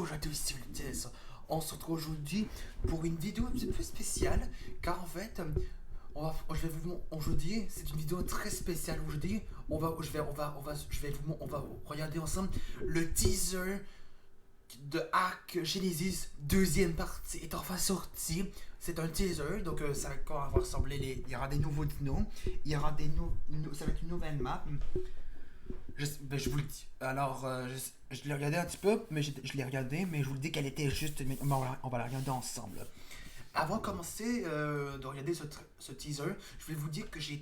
Aujourd'hui, ici Ultez. On se retrouve aujourd'hui pour une vidéo un petit peu spéciale, car en fait, je vais vous aujourd'hui, c'est une vidéo très spéciale. Aujourd'hui, on va regarder ensemble le teaser de Ark Genesis deuxième partie est enfin sorti. C'est un teaser, donc ça va ressembler il y aura des nouveaux dinos, il y aura ça va être une nouvelle map. Je vous le dis. Alors, je l'ai regardé un petit peu, mais je l'ai regardé, mais je vous le dis qu'elle était juste. Mais on va la regarder ensemble. Avant de commencer de regarder ce teaser, je vais vous dire que j'ai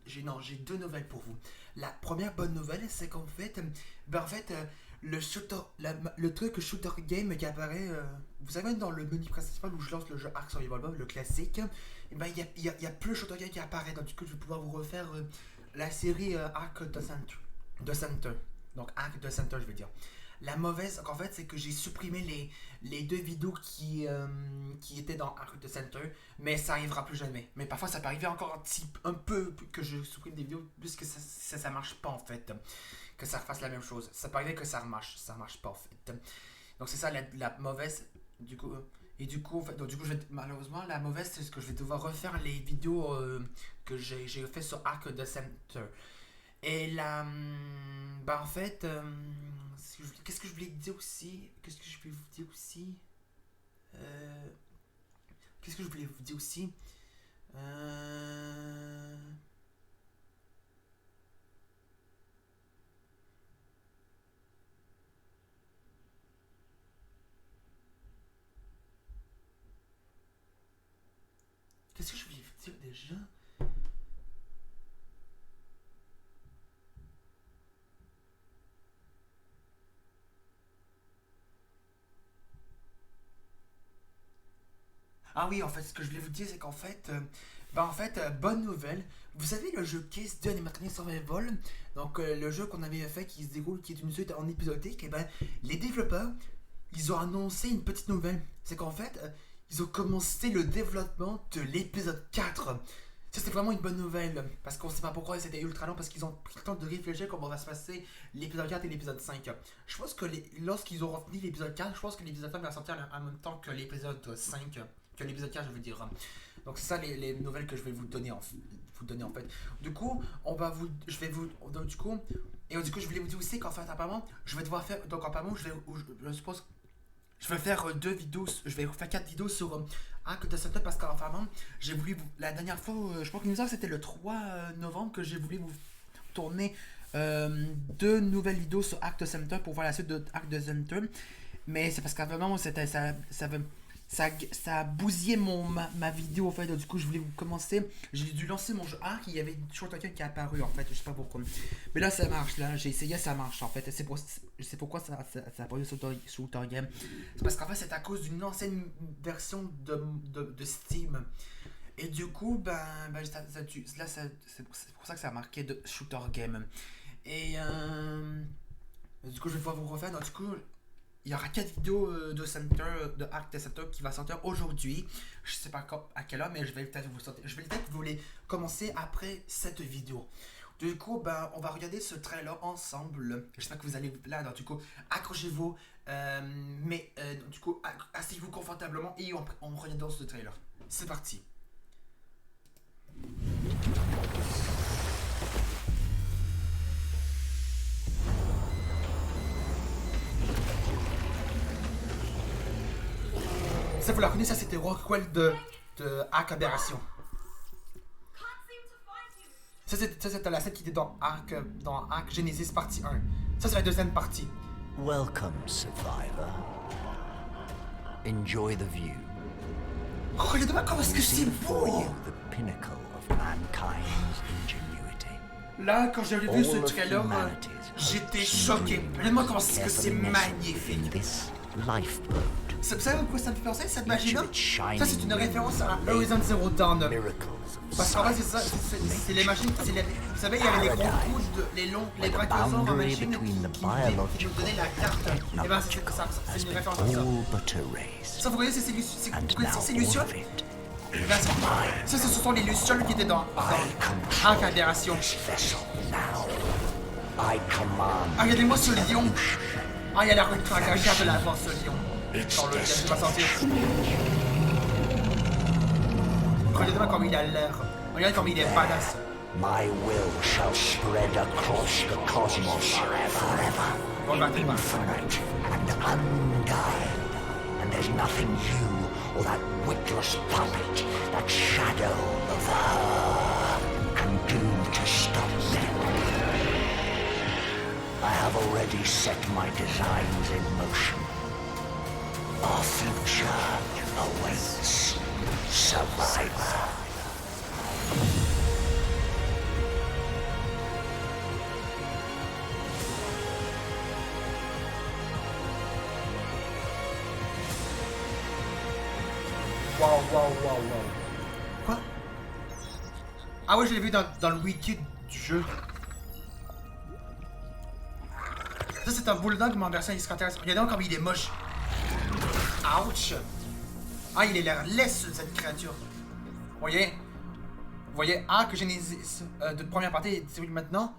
j'ai deux nouvelles pour vous. La première bonne nouvelle, c'est qu'en fait, le truc shooter game qui apparaît, vous savez, dans le menu principal où je lance le jeu Ark Survival Evolved, le classique, et ben il y a plus le shooter game qui apparaît. Donc du coup, je vais pouvoir vous refaire la série Ark The Center. Donc Ark The Center, je veux dire. La mauvaise, en fait, c'est que j'ai supprimé les deux vidéos qui étaient dans Ark The Center, mais ça arrivera plus jamais. Mais parfois, ça peut arriver encore un peu que je supprime des vidéos, puisque ça marche pas en fait. Que ça refasse la même chose. Ça peut arriver que ça marche pas en fait. Donc c'est ça la mauvaise, du coup. Et du coup, en fait, malheureusement, la mauvaise, c'est que je vais devoir refaire les vidéos que j'ai fait sur Ark The Center. Et là, en fait, qu'est-ce que je voulais dire aussi? Qu'est-ce que je voulais vous dire aussi? Qu'est-ce que je voulais vous dire aussi? Qu'est-ce que je voulais vous dire déjà? Ah oui, en fait, ce que je voulais vous dire, c'est qu'en fait, bonne nouvelle. Vous savez le jeu Case 2 Animatronic Survival, donc le jeu qu'on avait fait qui se déroule, qui est une suite en épisodique, et ben les développeurs, ils ont annoncé une petite nouvelle. C'est qu'en fait, ils ont commencé le développement de l'épisode 4. Ça, c'est vraiment une bonne nouvelle, parce qu'on sait pas pourquoi c'était ultra long, parce qu'ils ont pris le temps de réfléchir comment va se passer l'épisode 4 et l'épisode 5. Je pense que lorsqu'ils auront fini l'épisode 4, je pense que l'épisode 5 va sortir en même temps que l'épisode 5. Que l'épisode 4, je veux dire. Donc c'est ça les nouvelles que je vais vous donner en fait. Du coup, je voulais vous dire aussi qu'en fait apparemment, je vais devoir faire, donc apparemment je suppose, je vais faire 4 vidéos sur Ark The Center, parce qu'apparemment j'ai voulu la dernière fois, je pense que c'était le 3 novembre que j'ai voulu vous tourner 2 nouvelles vidéos sur Ark The Center pour voir la suite de Ark The Center, mais c'est parce qu'apparemment ça a bousillé ma vidéo en fait. Donc, du coup je voulais vous commencer, j'ai dû lancer mon jeu Ark, il y avait toujours quelqu'un qui est apparu en fait, je sais pas pourquoi, mais là ça marche, là j'ai essayé, ça marche en fait. C'est pourquoi ça a pas eu sur Shooter Game, c'est parce qu'en fait c'est à cause d'une ancienne version de Steam, et du coup c'est pour ça que ça a marqué de Shooter Game, et du coup je vais pouvoir vous refaire. Donc du coup il y aura 4 vidéos de Ark The Center qui va sortir aujourd'hui. Je sais pas à quelle heure, mais je vais peut-être vous les commencer après cette vidéo. Du coup, on va regarder ce trailer ensemble. J'espère que vous allez là. Donc, du coup, accrochez-vous. Du coup, asseyez-vous confortablement et on regarde ce trailer. C'est parti. Ça, vous la connaissez, ça c'était Rockwell de Ark Aberration. Ça c'était la scène qui était dans Ark Genesis partie 1. Ça c'est la deuxième partie. Welcome, survivor. Enjoy the view. Regardez-moi comment est-ce que c'est beau! The pinnacle of mankind's ingenuity. Là, quand j'avais vu ce trailer, j'étais choqué. Regardez-moi comment est-ce que c'est magnifique. Vous savez à quoi ça me fait penser, cette magie-là? Ça, c'est une référence à Horizon Zero Dawn. Parce qu'en fait, c'est ça, c'est les machines, vous savez, il y avait les gros coudes, les brachiosaures en machine qui nous donnaient la carte. Et ben, c'est une référence à ça. Ça, vous voyez, c'est Lucioles? Ça, ce sont les Lucioles qui étaient dans Ark Aberration. Ah, regardez-moi ce lion. Ah, il y a la regarde de la force lion. Dans le film, va sortir. Regardez-moi comme il a l'air. Regardez comme il est badass. My will shall spread across the cosmos forever. Infinite and undying. And there's nothing you or that witless puppet, that shadow of her, can do to stop them. I have already set my designs in motion. Our future awaits, Survivor. Wow. Quoi? Ah oui, je l'ai vu dans le wiki du jeu. Ça, c'est un bulldog, mais en version extraterrestre. Regardez comme il est moche. Ouch! Ah, il a l'air laisse, cette créature. Vous voyez, Arc Genesis de première partie est disponible maintenant.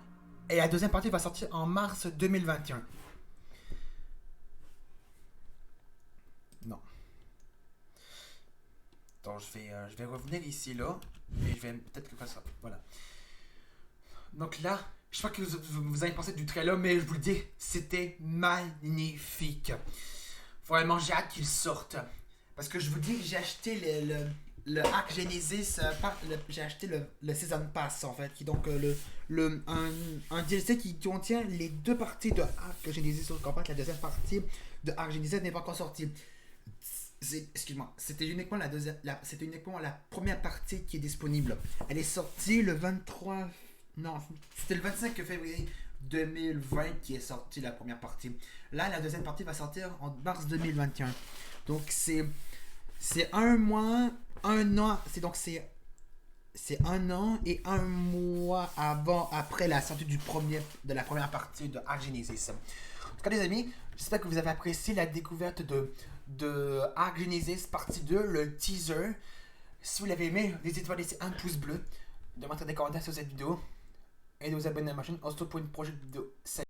Et la deuxième partie va sortir en mars 2021. Non. Donc, je vais revenir ici, là. Et je vais peut-être faire ça. Voilà. Donc là, je sais pas que vous avez pensé du trailer, mais je vous le dis, c'était magnifique. Vraiment, j'ai hâte qu'il sorte. Parce que je vous dis que j'ai acheté le Arc Genesis, j'ai acheté le Season Pass en fait, qui est donc un DLC qui contient les deux parties de Arc Genesis. En fait, la deuxième partie de Arc Genesis n'est pas encore sortie. Excuse-moi, c'était uniquement la première partie qui est disponible. Elle est sortie le 23... Non, c'était le 25 février 2020 qui est sortie la première partie. Là, la deuxième partie va sortir en mars 2021. Donc, c'est un mois, un an. C'est un an et un mois après la sortie de la première partie de Arc Genesis. En tout cas, les amis, j'espère que vous avez apprécié la découverte de Arc Genesis partie 2, le teaser. Si vous l'avez aimé, n'hésitez pas à laisser un pouce bleu, de mettre des commentaires sur cette vidéo et de vous abonner à ma chaîne. On se retrouve pour une prochaine vidéo. Salut.